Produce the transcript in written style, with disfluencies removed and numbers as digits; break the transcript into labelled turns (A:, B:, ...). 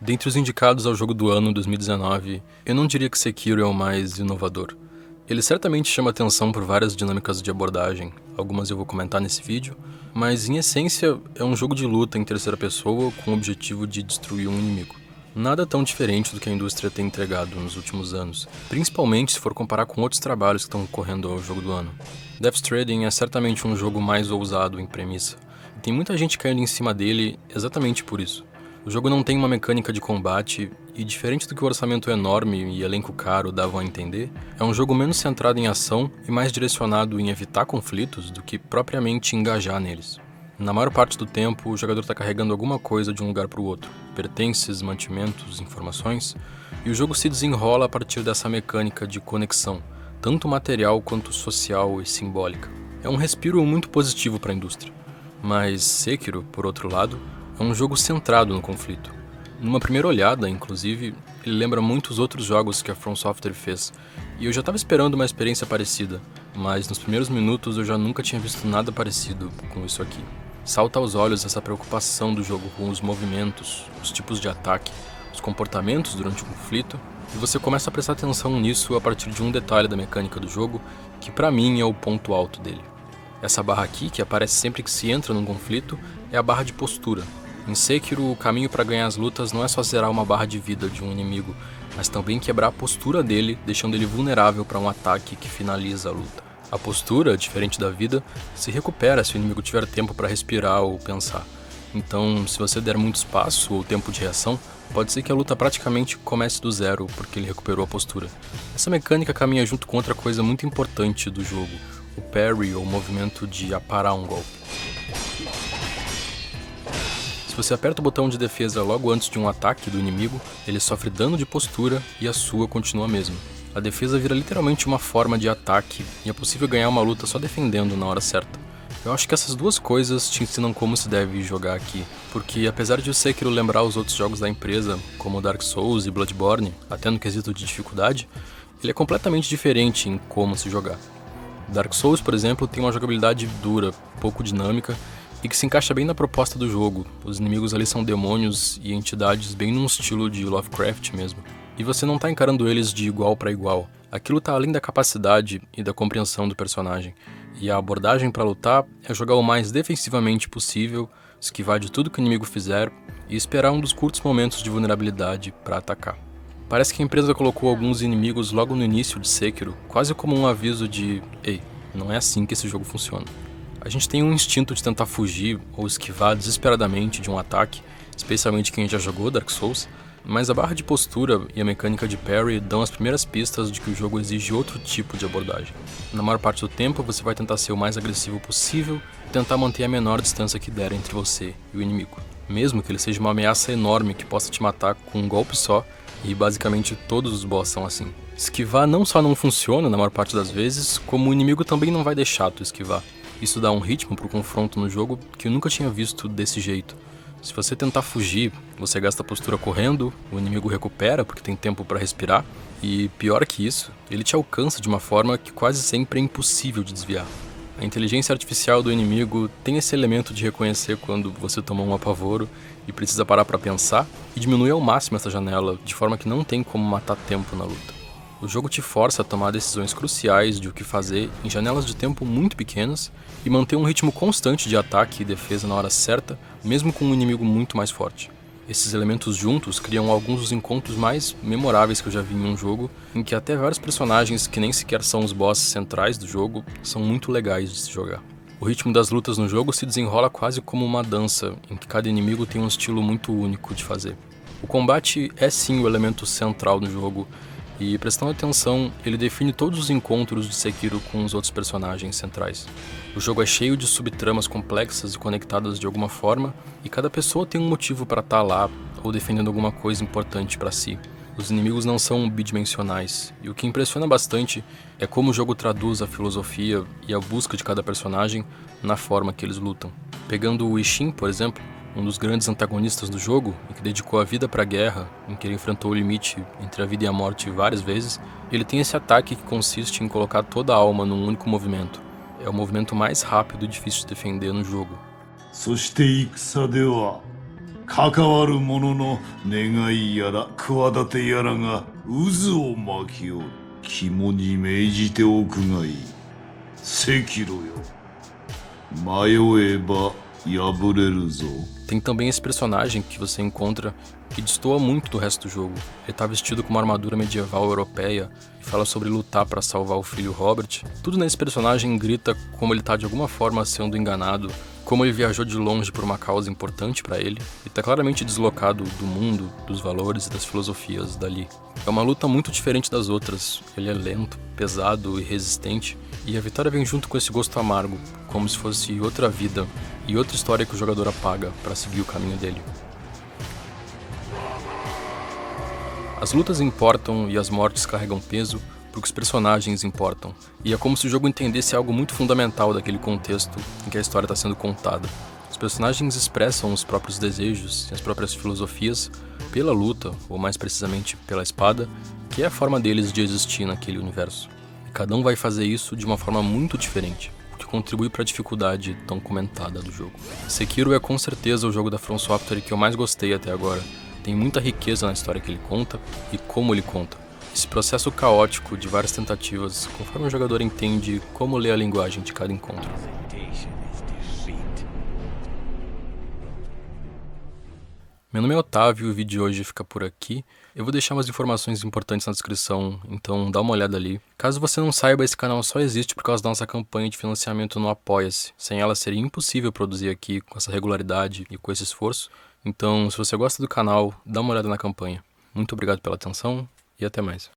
A: Dentre os indicados ao jogo do ano 2019, eu não diria que Sekiro é o mais inovador. Ele certamente chama atenção por várias dinâmicas de abordagem, algumas eu vou comentar nesse vídeo, mas em essência é um jogo de luta em terceira pessoa com o objetivo de destruir um inimigo. Nada tão diferente do que a indústria tem entregado nos últimos anos, principalmente se for comparar com outros trabalhos que estão concorrendo ao jogo do ano. Death Stranding é certamente um jogo mais ousado em premissa, e tem muita gente caindo em cima dele exatamente por isso. O jogo não tem uma mecânica de combate e, diferente do que o orçamento enorme e elenco caro davam a entender, é um jogo menos centrado em ação e mais direcionado em evitar conflitos do que propriamente engajar neles. Na maior parte do tempo, o jogador está carregando alguma coisa de um lugar para o outro, pertences, mantimentos, informações, e o jogo se desenrola a partir dessa mecânica de conexão, tanto material quanto social e simbólica. É um respiro muito positivo para a indústria. Mas Sekiro, por outro lado, é um jogo centrado no conflito. Numa primeira olhada, inclusive, ele lembra muitos outros jogos que a From Software fez, e eu já estava esperando uma experiência parecida, mas nos primeiros minutos eu já nunca tinha visto nada parecido com isso aqui. Salta aos olhos essa preocupação do jogo com os movimentos, os tipos de ataque, os comportamentos durante o conflito, e você começa a prestar atenção nisso a partir de um detalhe da mecânica do jogo, que pra mim é o ponto alto dele. Essa barra aqui, que aparece sempre que se entra num conflito, é a barra de postura. Em Sekiro, o caminho para ganhar as lutas não é só zerar uma barra de vida de um inimigo, mas também quebrar a postura dele, deixando ele vulnerável para um ataque que finaliza a luta. A postura, diferente da vida, se recupera se o inimigo tiver tempo para respirar ou pensar. Então, se você der muito espaço ou tempo de reação, pode ser que a luta praticamente comece do zero porque ele recuperou a postura. Essa mecânica caminha junto com outra coisa muito importante do jogo, o parry ou movimento de aparar um golpe. Se você aperta o botão de defesa logo antes de um ataque do inimigo, ele sofre dano de postura e a sua continua a mesma. A defesa vira literalmente uma forma de ataque e é possível ganhar uma luta só defendendo na hora certa. Eu acho que essas duas coisas te ensinam como se deve jogar aqui, porque apesar de o Sekiro lembrar os outros jogos da empresa, como Dark Souls e Bloodborne, até no quesito de dificuldade, ele é completamente diferente em como se jogar. Dark Souls, por exemplo, tem uma jogabilidade dura, pouco dinâmica, e que se encaixa bem na proposta do jogo. Os inimigos ali são demônios e entidades bem num estilo de Lovecraft mesmo. E você não tá encarando eles de igual para igual. Aquilo tá além da capacidade e da compreensão do personagem. E a abordagem para lutar é jogar o mais defensivamente possível, esquivar de tudo que o inimigo fizer e esperar um dos curtos momentos de vulnerabilidade para atacar. Parece que a empresa colocou alguns inimigos logo no início de Sekiro, quase como um aviso de "Ei, não é assim que esse jogo funciona". A gente tem um instinto de tentar fugir ou esquivar desesperadamente de um ataque, especialmente quem já jogou Dark Souls, mas a barra de postura e a mecânica de parry dão as primeiras pistas de que o jogo exige outro tipo de abordagem. Na maior parte do tempo você vai tentar ser o mais agressivo possível e tentar manter a menor distância que der entre você e o inimigo, mesmo que ele seja uma ameaça enorme que possa te matar com um golpe só, e basicamente todos os boss são assim. Esquivar não só não funciona na maior parte das vezes, como o inimigo também não vai deixar tu esquivar. Isso dá um ritmo pro confronto no jogo que eu nunca tinha visto desse jeito. Se você tentar fugir, você gasta a postura correndo, o inimigo recupera porque tem tempo para respirar, e pior que isso, ele te alcança de uma forma que quase sempre é impossível de desviar. A inteligência artificial do inimigo tem esse elemento de reconhecer quando você tomou um apavoro e precisa parar para pensar, e diminui ao máximo essa janela, de forma que não tem como matar tempo na luta. O jogo te força a tomar decisões cruciais de o que fazer em janelas de tempo muito pequenas e manter um ritmo constante de ataque e defesa na hora certa, mesmo com um inimigo muito mais forte. Esses elementos juntos criam alguns dos encontros mais memoráveis que eu já vi em um jogo, em que até vários personagens que nem sequer são os bosses centrais do jogo são muito legais de se jogar. O ritmo das lutas no jogo se desenrola quase como uma dança, em que cada inimigo tem um estilo muito único de fazer. O combate é sim o elemento central do jogo, e prestando atenção, ele define todos os encontros de Sekiro com os outros personagens centrais. O jogo é cheio de subtramas complexas e conectadas de alguma forma, e cada pessoa tem um motivo para estar lá ou defendendo alguma coisa importante para si. Os inimigos não são bidimensionais, e o que impressiona bastante é como o jogo traduz a filosofia e a busca de cada personagem na forma que eles lutam. Pegando o Ishin, por exemplo, um dos grandes antagonistas do jogo e que dedicou a vida para a guerra, em que ele enfrentou o limite entre a vida e a morte várias vezes, ele tem esse ataque que consiste em colocar toda a alma num único movimento. É o movimento mais rápido e difícil de defender no jogo.
B: そして戦では関わる者の願いやら企てやらが渦を巻きおる。肝に銘じておくがいい。赤炉よ。迷えば破れるぞ。
A: Tem também esse personagem que você encontra que destoa muito do resto do jogo. Ele tá vestido com uma armadura medieval europeia e fala sobre lutar para salvar o filho Robert. Tudo nesse personagem grita como ele tá de alguma forma sendo enganado, como ele viajou de longe por uma causa importante para ele e tá claramente deslocado do mundo, dos valores e das filosofias dali. É uma luta muito diferente das outras. Ele é lento, pesado e resistente, e a vitória vem junto com esse gosto amargo, como se fosse outra vida e outra história que o jogador apaga para seguir o caminho dele. As lutas importam e as mortes carregam peso porque os personagens importam, e é como se o jogo entendesse algo muito fundamental daquele contexto em que a história está sendo contada. Os personagens expressam os próprios desejos e as próprias filosofias pela luta, ou mais precisamente pela espada, que é a forma deles de existir naquele universo. E cada um vai fazer isso de uma forma muito diferente, o que contribui para a dificuldade tão comentada do jogo. Sekiro é com certeza o jogo da From Software que eu mais gostei até agora. Tem muita riqueza na história que ele conta e como ele conta. Esse processo caótico de várias tentativas, conforme o jogador entende como ler a linguagem de cada encontro. Meu nome é Otávio e o vídeo de hoje fica por aqui. Eu vou deixar umas informações importantes na descrição, então dá uma olhada ali. Caso você não saiba, esse canal só existe por causa da nossa campanha de financiamento no Apoia-se. Sem ela seria impossível produzir aqui com essa regularidade e com esse esforço. Então, se você gosta do canal, dá uma olhada na campanha. Muito obrigado pela atenção e até mais.